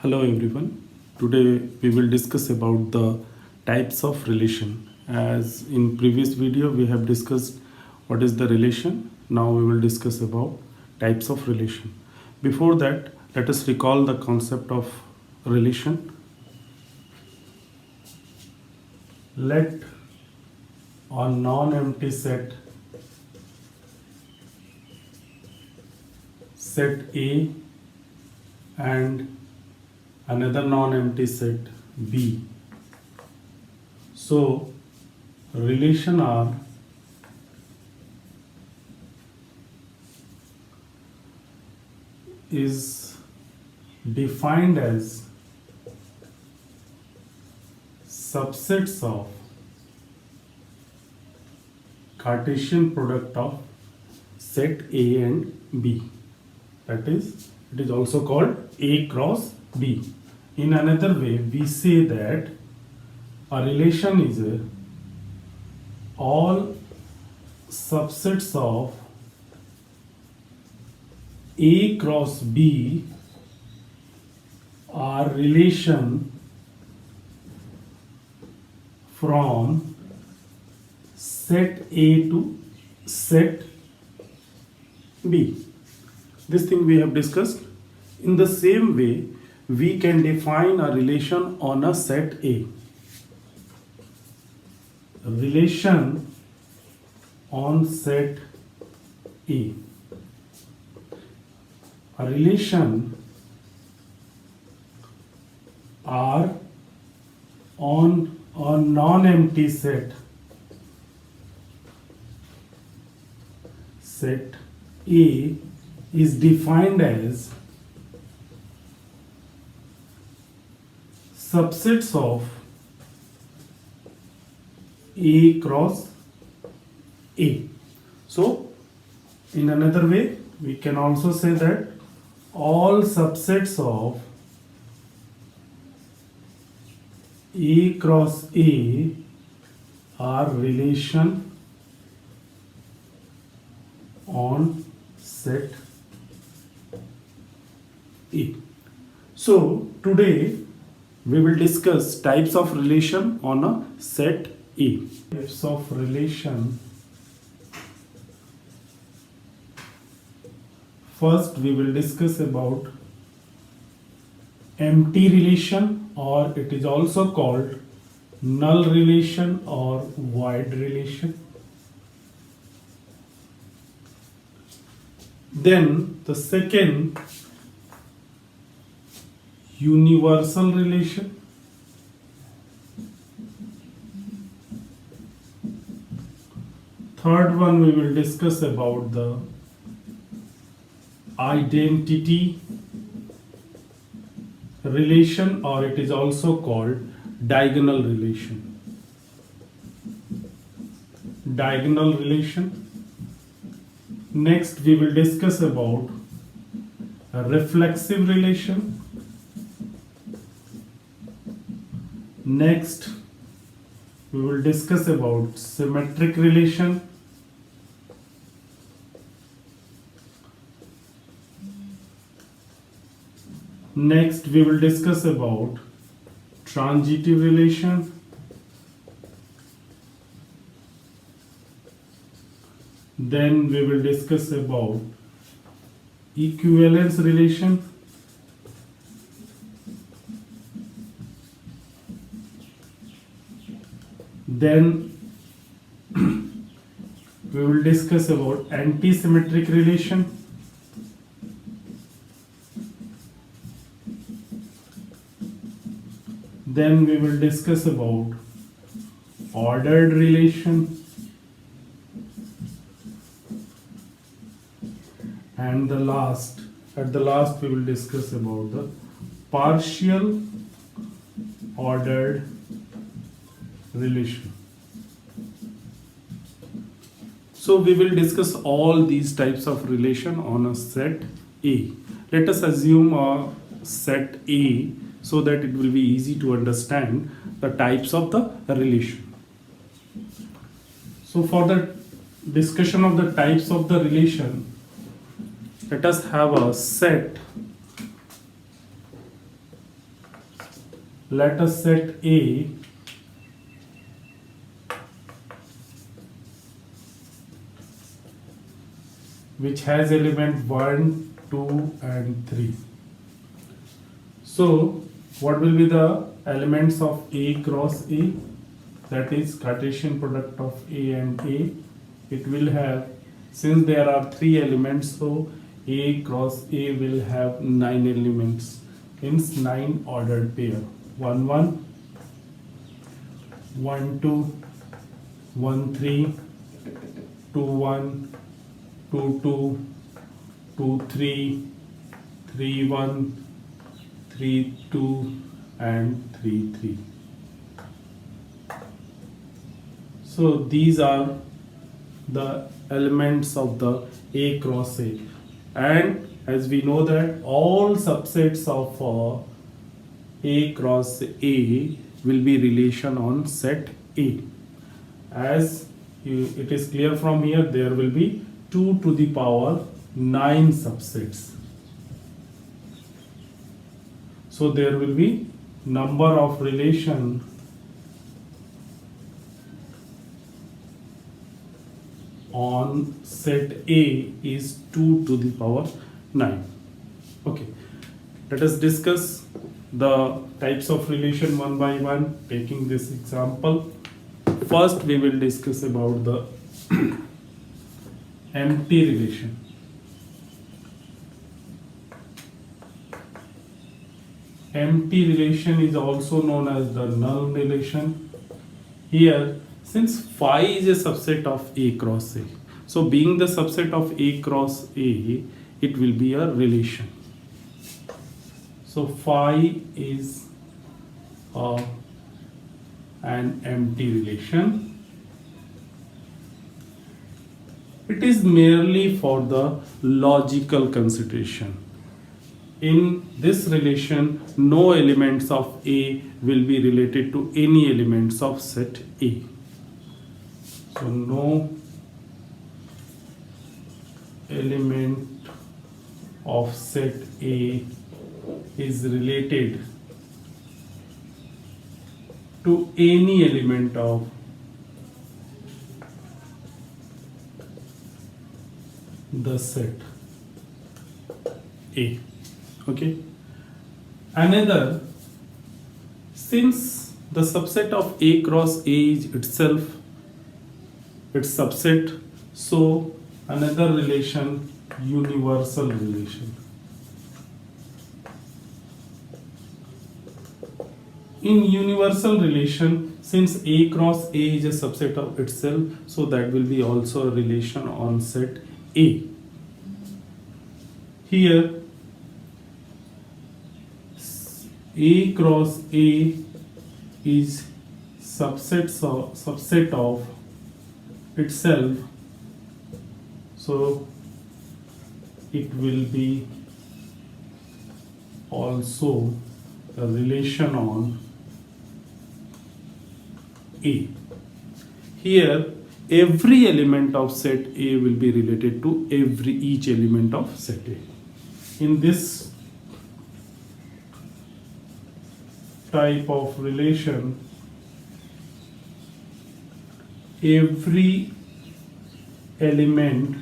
Hello everyone. Today we will discuss about the types of relation. As in previous video we have discussed what is the relation. Now we will discuss about types of relation. Before that, let us recall the concept of relation. Let a non-empty set A and another non-empty set B. So relation R is defined as subsets of Cartesian product of set A and B. That is, it is also called A cross B. In another way, we say that a relation is all subsets of A cross B are relation from set A to set B. This thing we have discussed. In the same way, we can define a relation on a set A. A relation on set A. A relation R on a non-empty set A is defined as subsets of A cross A. So, in another way, we can also say that all subsets of A cross A are relation on set A. So, today we will discuss types of relation on a set A. Types of relation. First, we will discuss about empty relation, or it is also called null relation or void relation. Then the second, universal relation. Third one, we will discuss about the identity relation, or it is also called diagonal relation. Diagonal relation. Next, we will discuss about a reflexive relation. Next, we will discuss about symmetric relation. Next, we will discuss about transitive relation. Then we will discuss about equivalence relation. Then we will discuss about antisymmetric relation. Then we will discuss about ordered relation. And at the last we will discuss about the partial ordered relation. So we will discuss all these types of relation on a set A. Let us assume a set A so that it will be easy to understand the types of the relation. So for the discussion of the types of the relation, let us have a set let us set A which has element 1, 2 and 3. So what will be the elements of A cross A? That is Cartesian product of A and A. It will have, since there are 3 elements, so A cross A will have 9 elements, means 9 ordered pair. 1 1, 1 2, 1 3, 2 1, 2 2, 2 3, 3 1, 3 2 and 3 3. So these are the elements of the A cross A, and as we know that all subsets of A cross A will be relation on set A. As it is clear from here, there will be 2 to the power 9 subsets. So there will be number of relation on set A is 2 to the power 9. Okay, let us discuss the types of relation one by one, taking this example. First we will discuss about the empty relation. Empty relation is also known as the null relation. Here, since phi is a subset of A cross A, so being the subset of A cross A, it will be a relation. So phi is an empty relation. It is merely for the logical consideration. In this relation, no elements of A will be related to any elements of set A. So no element of set A is related to any element of the set A. Okay. Another, since the subset of A cross A is itself its subset, so another relation, universal relation. In universal relation, since A cross A is a subset of itself, so that will be also a relation on set A. Here A cross A is subset of itself, so it will be also a relation on A. Here every element of set A will be related to each element of set A. In this type of relation, every element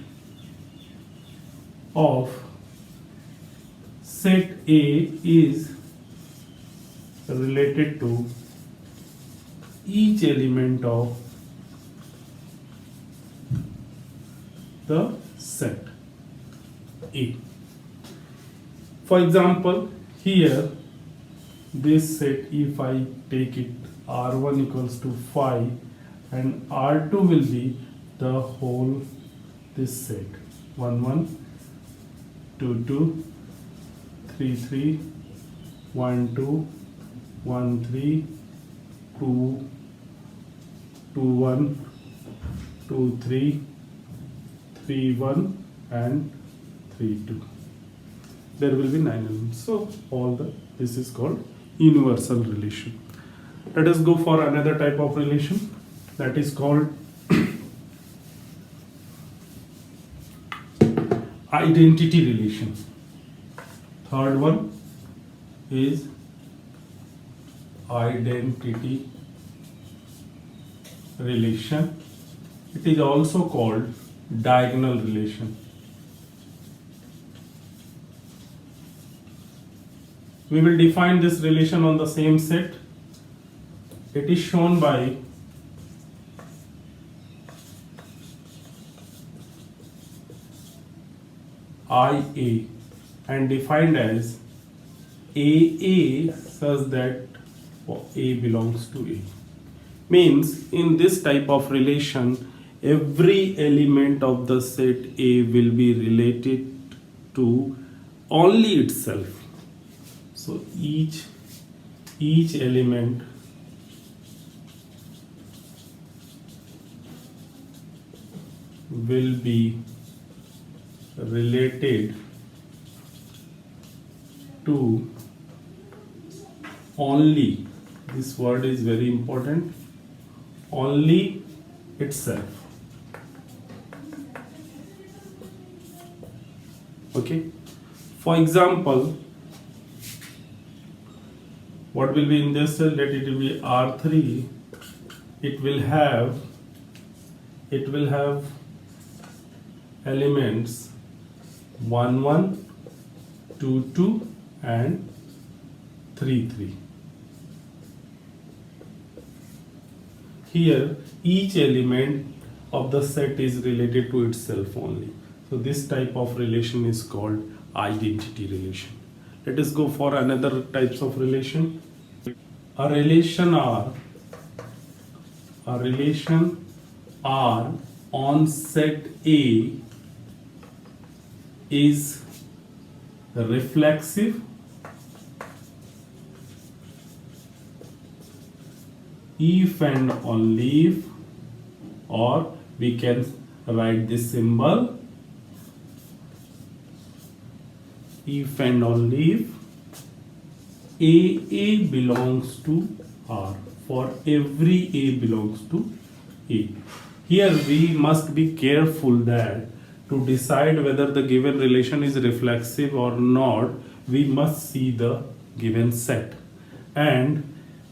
of set A is related to each element of the set A. For example, here this set, if I take it R1 equals to 5 and R2 will be the whole this set 1 1 2 2 3 3 1 2 1 3 2 2 1 2 3 3 1 and 3 2. There will be 9 elements. So this is called universal relation. Let us go for another type of relation, that is called identity relation. Third one is identity relation. It is also called diagonal relation. We will define this relation on the same set. It is shown by IA and defined as AA such that A belongs to A. Means in this type of relation, every element of the set A will be related to only itself. So each element will be related to only, this word is very important, only itself. Okay, for example, what will be in this cell? Let it will be R3. It will have elements 1 1, 2 2 and 3 3. Here each element of the set is related to itself only. So this type of relation is called identity relation. Let us go for another types of relation. A relation R on set A is reflexive if and only if, or we can write this symbol, if and only if AA belongs to R, for every A belongs to A. Here we must be careful that to decide whether the given relation is reflexive or not, we must see the given set and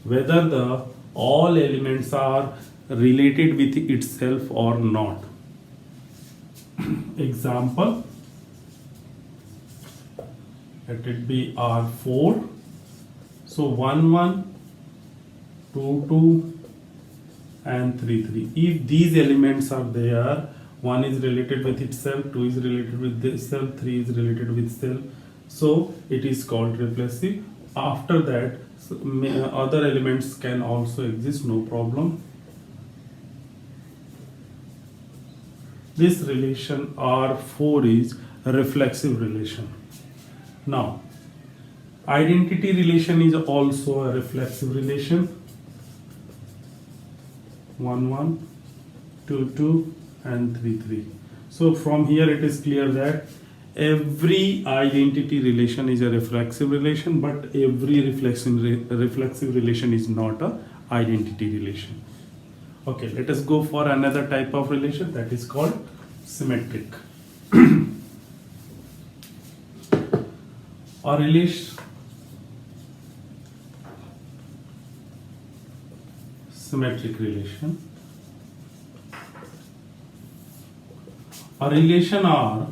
whether the all elements are related with itself or not. Example, let it be R4. So 1 1, 2 2 and 3 3. If these elements are there, 1 is related with itself, 2 is related with itself, 3 is related with itself, so it is called reflexive. After that, other elements can also exist, no problem. This relation R4 is a reflexive relation. Now, identity relation is also a reflexive relation. 1 1, 2 2 and 3 3. So from here it is clear that every identity relation is a reflexive relation, but every reflexive relation is not a identity relation. Okay, let us go for another type of relation, that is called symmetric. A relation symmetric relation. A relation R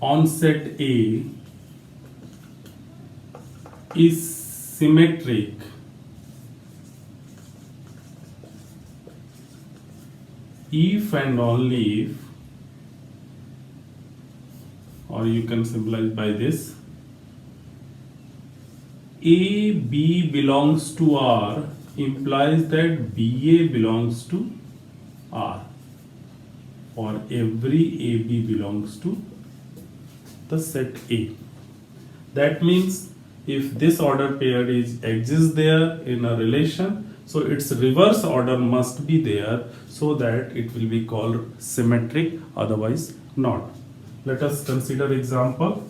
on set A is symmetric if and only if, or you can symbolize by this, A B belongs to R implies that BA belongs to R, for every AB belongs to the set A. That means if this order pair exists there in a relation, so its reverse order must be there so that it will be called symmetric, otherwise not. Let us consider example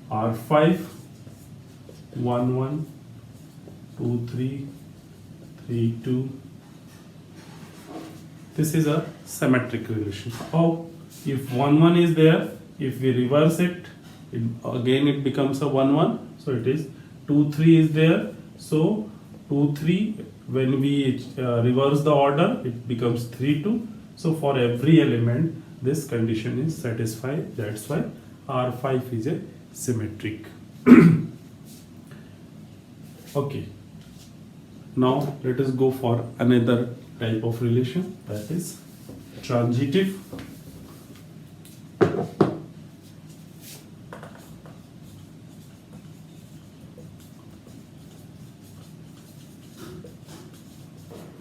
R5 1 1 2 3 3 2. This is a symmetric relation. How? If 1 1 is there, if we reverse it, again it becomes a 1 1, so it is 2 3 is there, so 2 3, when we reverse the order it becomes 3 2. So for every element this condition is satisfied. That's why R5 is a symmetric. Okay, now let us go for another type of relation, that is transitive.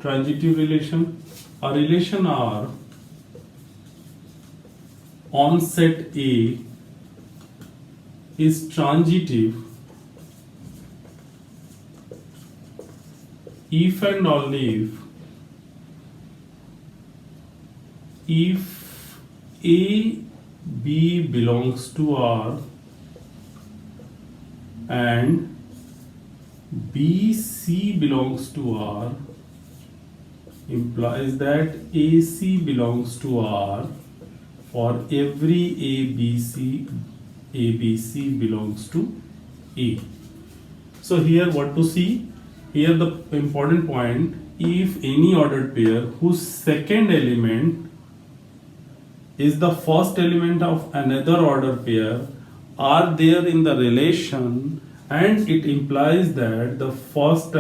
Transitive relation, a relation R on set A is transitive if and only if A B belongs to R and B C belongs to R, implies that AC belongs to R for every ABC belongs to A. So here what to see? Here the important point, if any ordered pair whose second element is the first element of another ordered pair are there in the relation, and it implies that the first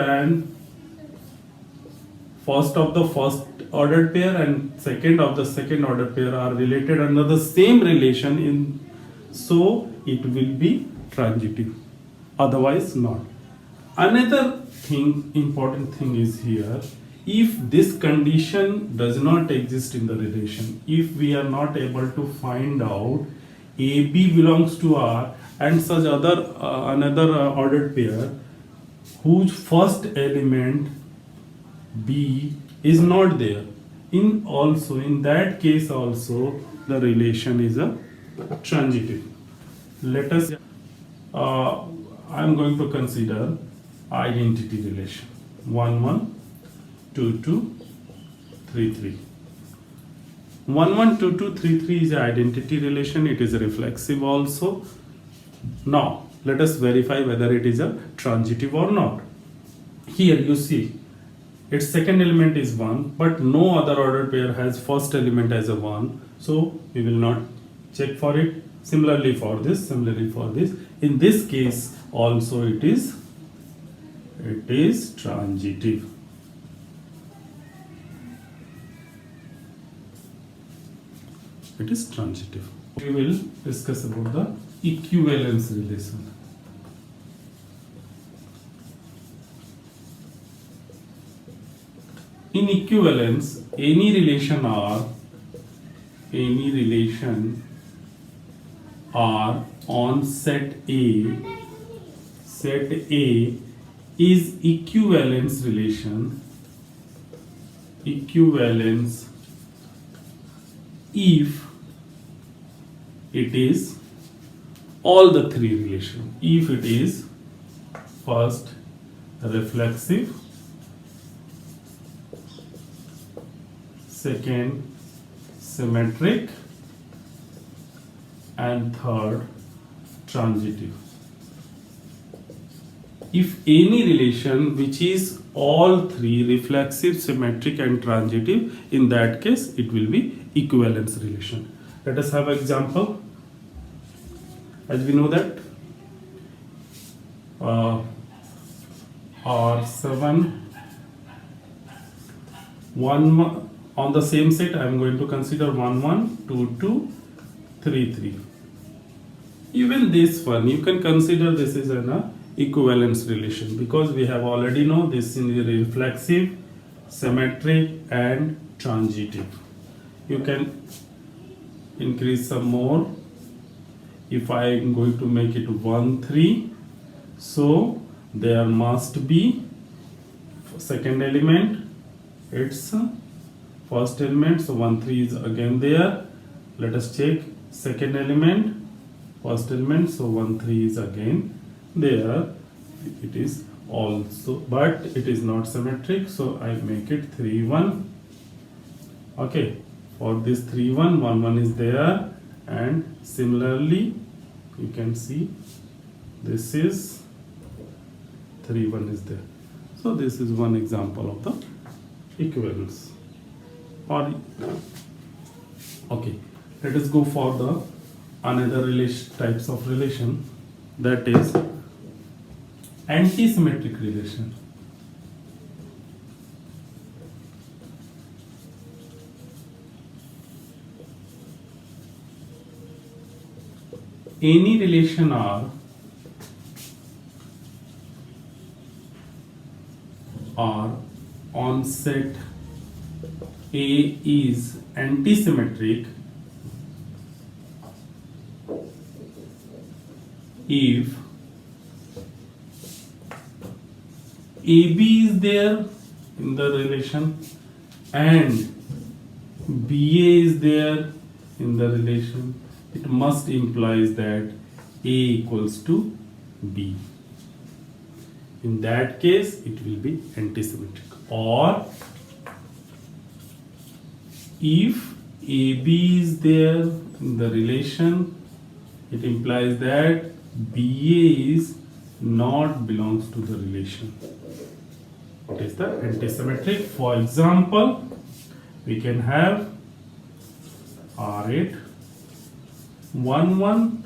of the first ordered pair and second of the second ordered pair are related under the same relation, so it will be transitive, otherwise not. Another important thing is here, if this condition does not exist in the relation, if we are not able to find out AB belongs to R and such another ordered pair whose first element B is not there, in that case also the relation is a transitive. Let us I am going to consider identity relation 1 1 2 2 3 3. 1 1 2 2 3 3 is an identity relation. It is reflexive also. Now let us verify whether it is a transitive or not. Here you see its second element is 1, but no other ordered pair has first element as a 1, so we will not check for it. Similarly for this, in this case also it is transitive. It is transitive. We will discuss about the equivalence relation. In equivalence, any relation R on set A is equivalence relation if it is all the three relations. If it is first reflexive, second symmetric, and third transitive. If any relation which is all three, reflexive, symmetric and transitive, in that case it will be equivalence relation. Let us have an example. As we know that R7 1 on the same set, I am going to consider 1 1 2 2 3 3. Even this one you can consider this is an equivalence relation, because we have already know this in the reflexive, symmetric and transitive. You can increase some more. If I am going to make it 1 3, so there must be second element, its first element, so 1 3 is again there. Let us check second element, first element, so 1 3 is again there. It is also, but it is not symmetric, so I make it 3 1. Okay, for this 3 1 1 1 is there, and similarly you can see this is 3 1 is there. So this is one example of the equivalence. Or okay, let us go for the another types of relation, that is antisymmetric relation. Any relation R on set A is antisymmetric if AB is there in the relation and BA is there in the relation, it must implies that A equals to B. In that case, it will be antisymmetric. Or if AB is there in the relation, it implies that BA is not belongs to the relation. What is the antisymmetric? For example, we can have R8 1 1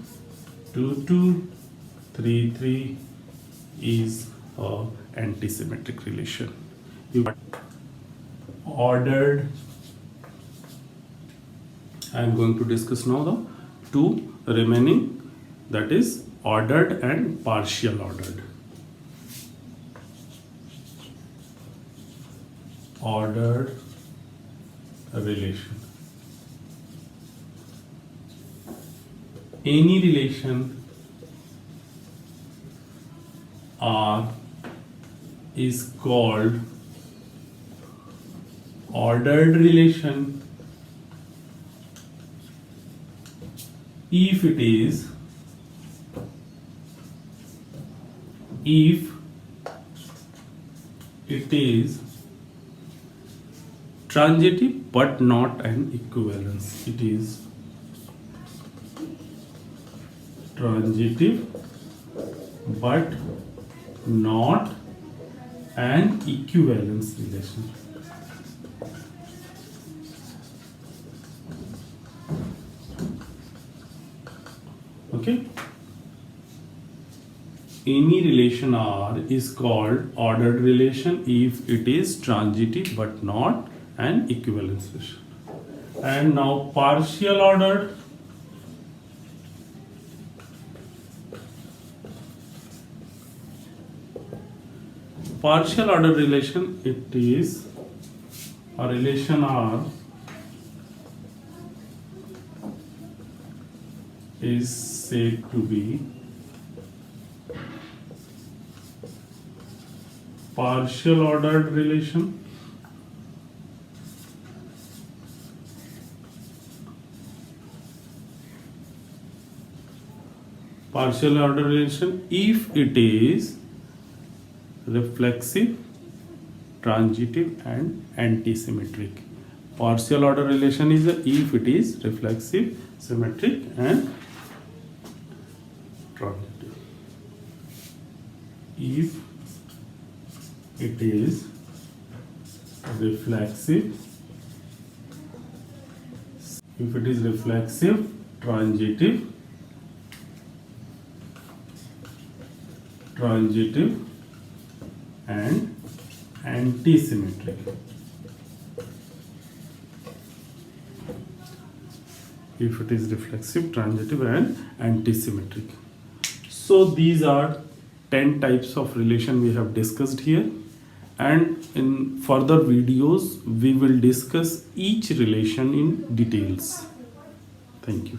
2 2 3 3 is a antisymmetric relation. You ordered. I am going to discuss now the two remaining, that is ordered and partial ordered. Ordered relation. Any relation R is called ordered relation if it is transitive but not an equivalence. It is transitive but not an equivalence relation. Okay. Any relation R is called ordered relation if it is transitive but not an equivalence relation. And now partial ordered. Partial ordered relation, it is a relation R is said to be partial ordered relation if it is reflexive, transitive and antisymmetric. Partial order relation is if it is reflexive, symmetric and transitive. If it is reflexive, transitive and antisymmetric. If it is reflexive, transitive and antisymmetric. So these are 10 types of relation we have discussed here, and in further videos we will discuss each relation in details. Thank you.